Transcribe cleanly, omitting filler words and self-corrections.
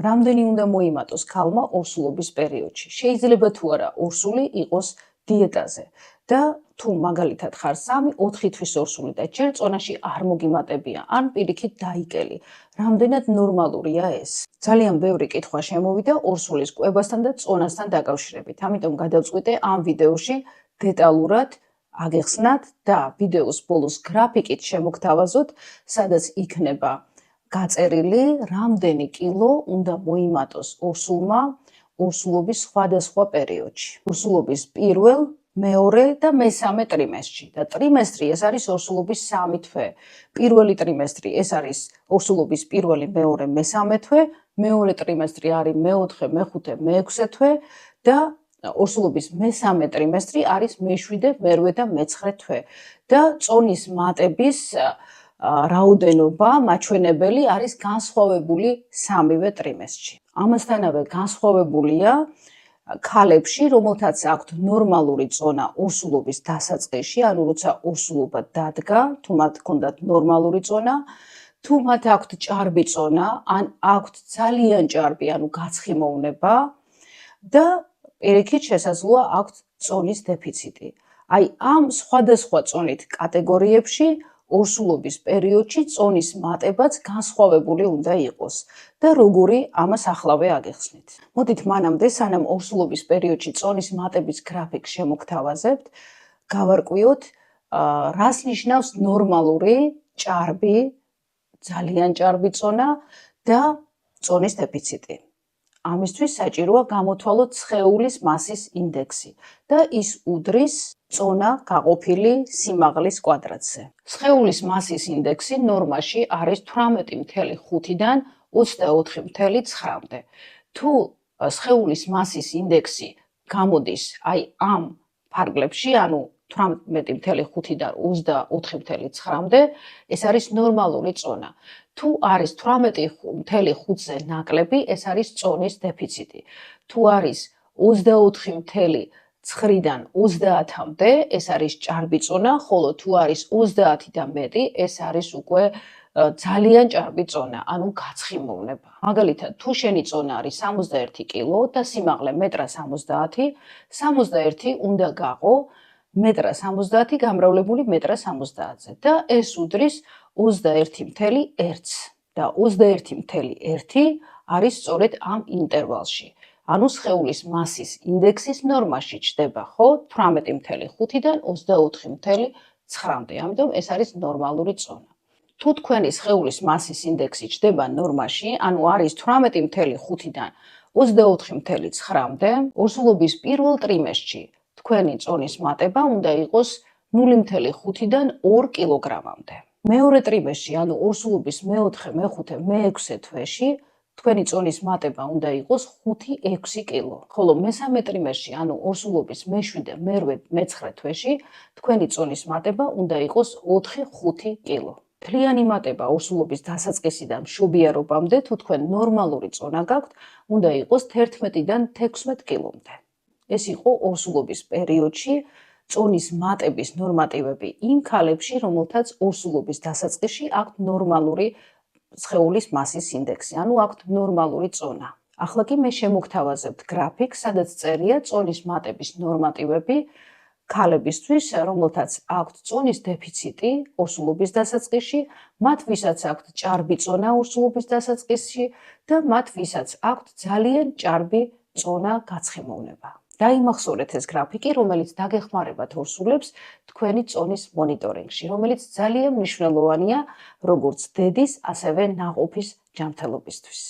რამდენი უნდა მოიმატოს ქალმა ორსულობის პერიოდში. შეიძლება თუ არა ორსული იყოს დიეტაზე და თუ მაგალითად ხარ 3-4 თვის ორსული და ჯერ წონაში არ მოგიმატებია, ან პირიქით დაიკელი. რამდენად ნორმალურია ეს? ძალიან ბევრი კითხვა შემოვიდა ორსულის კვებასთან და წონასთან დაკავშირებით. ამიტომ გადავწყვიტე ამ ვიდეოში დეტალურად აგეხსნათ და ვიდეოს ბოლოს გრაფიკით შემოგთავაზოთ, სადაც იქნება გაწერილი, რამდენი კილო უნდა მოიმატოს ორსულმა ორსულობის სხვადასხვა პერიოდში. ორსულობის პირველ, მეორე და მესამე ტრიმესტრში. და ტრიმესტრი ეს არის ორსულობის 3 თვე. პირველი ტრიმესტრი ეს არის ორსულობის პირველი, მეორე, მესამე თვე, მეორე ტრიმესტრი არის მეოთხე, მეხუთე, მეექვსე თვე და ორსულობის მესამე ტრიმესტრი არის მეშვიდე, მერვე და მეცხრე თვე. და წონის მატების რაოდენობა მაჩვენებელი არის განსხვავებული 3-ვე ტრიმესტრში. ამასთანავე განსხვავებულია ქალებში, რომელთაც აქვთ ნორმალური წონა ორსულობის დასაწყისში, ანუ როცა ორსულობა დადგა, თუ მათ ჰქონდათ ნორმალური წონა, თუ მათ აქვთ ჭარბი წონა, ან აქვთ ძალიან ჭარბი, ანუ გაცხიმოვნება და პირიქით შესაძლოა აქვთ წონის დეფიციტი. აი ამ სხვადასხვა წონით კატეგორიებში ორსულობის პერიოდში წონის მატებაც განსხვავებული უნდა იყოს და როგორი ამას ახლავე აგეხსნით. მოდით მანამდე, სანამ ორსულობის პერიოდში წონის მატების გრაფიკს შემოგთავაზებთ, გავარკვიოთ, რას ნიშნავს ნორმალური, ჭარბი, ძალიან ჭარბი წონა და წონის დეფიციტი. ამისთვის საჭიროა გამოთვალოთ სხეულის მასის ინდექსი და ის უდრის წონა გაყოფილი სიმაღლის კვადრატზე. სხეულის მასის ინდექსი ნორმაში არის 18,5-დან 24,9-მდე. თუ სხეულის მასის ინდექსი გამოდის აი ამ ფარგლებში, ანუ 18,5-დან 24,9-მდე, ეს არის ნორმალური წონა. თუ არის 18,5-ზე ნაკლები, ეს არის წონის დეფიციტი. თუ არის 24,9-დან 30-მდე, ეს არის ჭარბი წონა, ხოლო თუ არის 30 და მეტი, ეს არის უკვე ძალიან ჭარბი წონა, ანუ გაცხიმოვნება. მაგალითად, თუ შენი წონა არის 61 კილო და სიმაღლე 1.70 m, 61 უნდა გაყო 1.70 m გამრავლებული 1.70-ზე და ეს უდრის 21,1-ს და 21,1 არის სწორედ ამ ინტერვალში. ანუ სხეულის მასის ინდექსის ნორმაში ჩდება, ხო? 18,5-დან 24,9-მდე. ამიტომ ეს არის ნორმალური წონა. თუ თქვენი სხეულის მასის ინდექსი ჩდება ნორმაში, ანუ არის 18,5-დან 24,9-მდე, ორსულობის პირველ ტრიმესტრში თქვენი წონის მატება უნდა იყოს 0,5-დან 2 კილოგრამამდე. მეორე ტრიმესტრში, ანუ ორსულობის მეოთხე, მეხუთე, მეექვსე თვეში თქვენი წონის მატება უნდა იყოს 5-6 კილო. ხოლო მესამე ტრიმესტრში, ანუ ორსულობის მეშვიდე, მერვე, მეცხრე თვეში თქვენი წონის მატება უნდა იყოს 4-5 კილო. მთლიანი მატება ორსულობის დასაწყისიდან მშობიარობამდე, თუ თქვენ ნორმალური წონა გაქვთ, უნდა იყოს 11-დან 16 კილომდე. ეს იყო ორსულობის პერიოდში წონის მატების ნორმატივები იმ ქალებში, რომელთაც ორსულობის დასაწყისში აქვთ ნორმალური სხეულის მასის ინდექსი, ანუ აქვთ ნორმალური წონა. ახლა კი მე შემოგთავაზებთ გრაფიკს, სადაც წერია წონის მატების ნორმატივები ქალებისთვის, რომელთაც აქვთ წონის დეფიციტი ორსულობის დასაწყისში, მათ ვისაც აქვთ ჭარბი წონა ორსულობის დასაწყისში და მათ ვისაც აქვთ ძალიან ჭარბი წონა გაცხიმოვნება. დაიმახსოვრეთ ეს გრაფიკი, რომელიც დაგეხმარებათ ორსულებს თქვენი წონის მონიტორინგში, რომელიც ძალიან მნიშვნელოვანია როგორც დედის, ასევე ნაყოფის ჯანმრთელობისთვის.